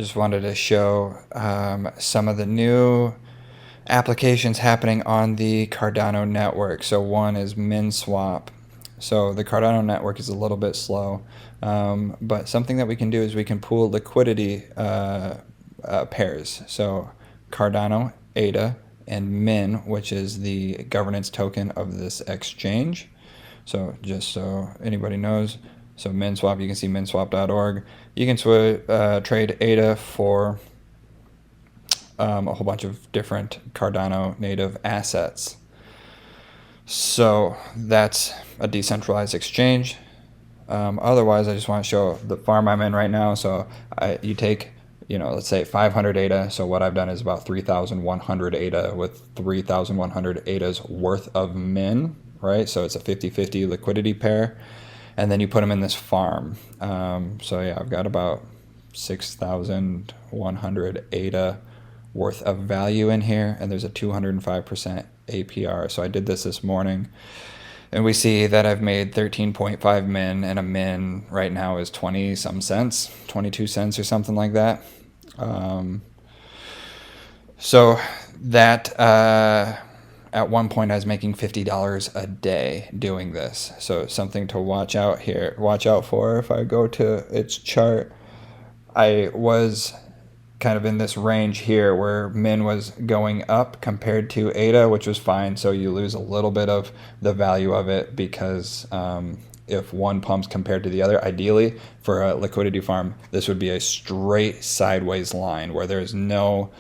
I just wanted to show some of the new applications happening on the Cardano network. So one is MinSwap. So the Cardano network is a little bit slow, but something that we can do is we can pool liquidity pairs. So Cardano, ADA, and Min, which is the governance token of this exchange. So just so anybody knows, so MinSwap, you can see minswap.org. You can trade ADA for a whole bunch of different Cardano native assets. So that's a decentralized exchange. Otherwise, I just want to show the farm I'm in right now. So you take, let's say 500 ADA. So what I've done is about 3,100 ADA with 3,100 ADA's worth of min, right? So it's a 50-50 liquidity pair. And then you put them in this farm. So yeah, I've got about 6,100 ADA worth of value in here, and there's a 205% APR. So I did this morning, and we see that I've made 13.5 min, and a min right now is 20 some cents, 22 cents or something like that. So that at one point I was making $50 a day doing this. So something to watch out for. If I go to its chart, I was kind of in this range here where min was going up compared to ADA, which was fine. So you lose a little bit of the value of it because if one pumps compared to the other, ideally for a liquidity farm, this would be a straight sideways line where there's no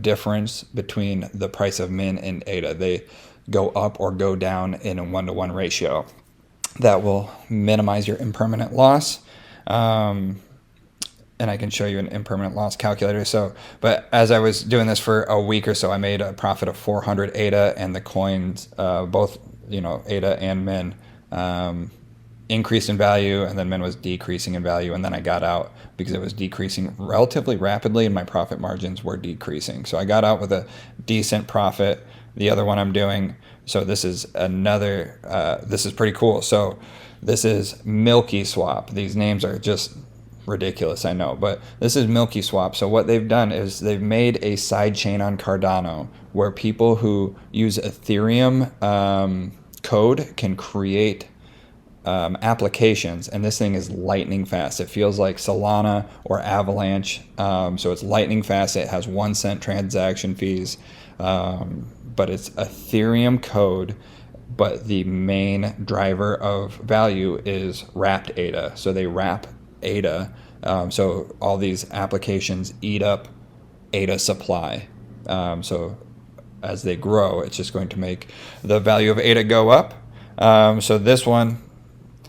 difference between the price of min and ADA. They go up or go down in a 1-to-1 ratio. That will minimize your impermanent loss. And I can show you an impermanent loss calculator. But as I was doing this for a week or so, I made a profit of 400 ADA, and the coins, both, ADA and min, increased in value, and then min was decreasing in value, and then I got out because it was decreasing relatively rapidly and my profit margins were decreasing. So I got out with a decent profit. The other one I'm doing, so this is another, this is pretty cool. So this is Milky Swap. These names are just ridiculous, I know, but this is Milky Swap. So what they've done is they've made a side chain on Cardano where people who use Ethereum code can create applications, and this thing is lightning fast. It feels like Solana or Avalanche, so it's lightning fast. It has 1 cent transaction fees, but it's Ethereum code, but the main driver of value is wrapped ADA. So they wrap ADA, so all these applications eat up ADA supply. So as they grow, it's just going to make the value of ADA go up. So this one,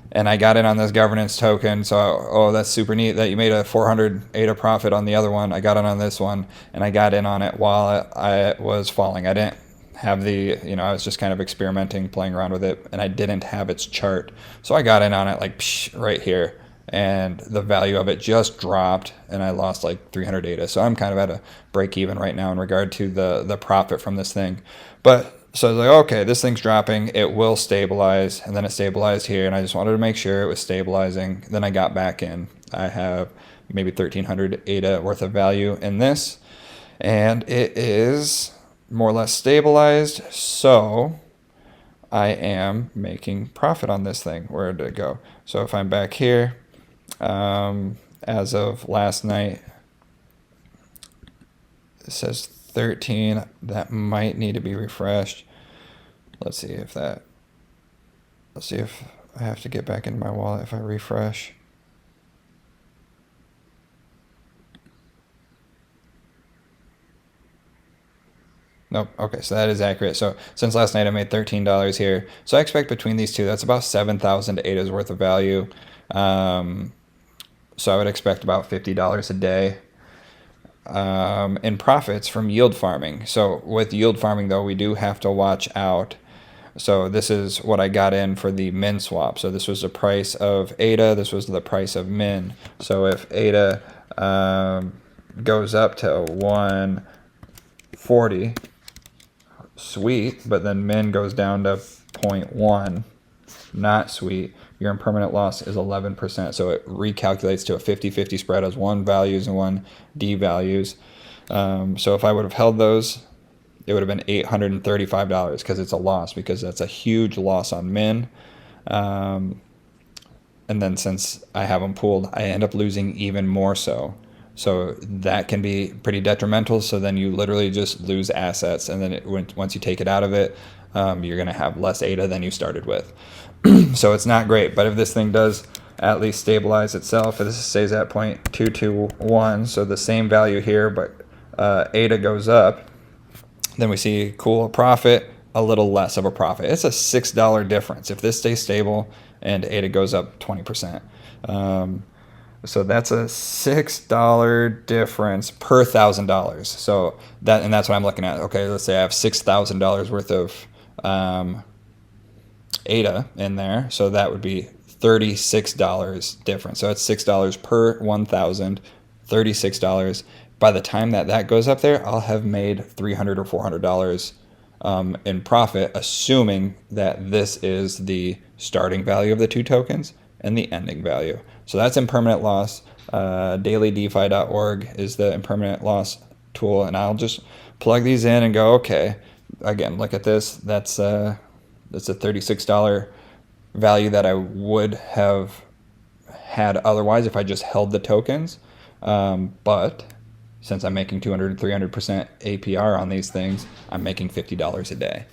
and I got in on this governance token. So, that's super neat that you made a 400 ADA profit on the other one. I got in on this one, and I got in on it while I was falling. I didn't have I was just kind of experimenting, playing around with it, and I didn't have its chart. So I got in on it like right here, and the value of it just dropped, and I lost like 300 ADA. So I'm kind of at a break even right now in regard to the profit from this thing. But so I was like, okay, this thing's dropping, it will stabilize, and then it stabilized here, and I just wanted to make sure it was stabilizing. Then I got back in. I have maybe 1,300 ADA worth of value in this, and it is more or less stabilized. So I am making profit on this thing. Where did it go? So if I'm back here, as of last night, it says 13. That might need to be refreshed. Let's see if I have to get back into my wallet if I refresh. Nope. Okay, so that is accurate. So since last night I made $13 here. So I expect between these two, that's about 7,000 ADA's worth of value. So I would expect about $50 a day in profits from yield farming. So with yield farming, though, we do have to watch out. So this is what I got in for the min swap. So this was the price of ADA. This was the price of min. So if ADA goes up to 140, sweet, but then min goes down to 0.1, not sweet. your impermanent loss is 11%. So it recalculates to a 50-50 spread as one values and one D values. So if I would have held those, it would have been $835 because it's a loss, because that's a huge loss on min. And then since I have them pooled, I end up losing even more so. So that can be pretty detrimental. So then you literally just lose assets. And then once you take it out of it, you're going to have less ADA than you started with. So it's not great. But if this thing does at least stabilize itself, if this stays at 0.221, so the same value here, but ADA goes up, then we see cool profit, a little less of a profit. It's a $6 difference if this stays stable and ADA goes up 20%. So that's a $6 difference per $1,000. So that's what I'm looking at. Okay, let's say I have $6,000 worth of ADA in there, so that would be $36 difference. So it's $6 per 1,000, $36. By the time that goes up there, I'll have made $300 or $400 in profit, assuming that this is the starting value of the two tokens and the ending value. So that's impermanent loss. DailyDeFi.org is the impermanent loss tool, and I'll just plug these in and go, okay, again, look at this. That's a $36 value that I would have had otherwise if I just held the tokens. But since I'm making 200 to 300% APR on these things, I'm making $50 a day.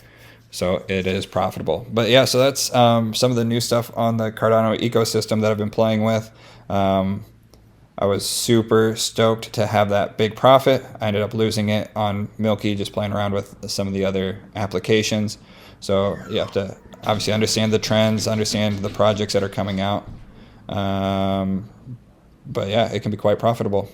So it is profitable. But yeah, so that's some of the new stuff on the Cardano ecosystem that I've been playing with. I was super stoked to have that big profit. I ended up losing it on Milky, just playing around with some of the other applications. So you have to obviously understand the trends, understand the projects that are coming out. But yeah, it can be quite profitable.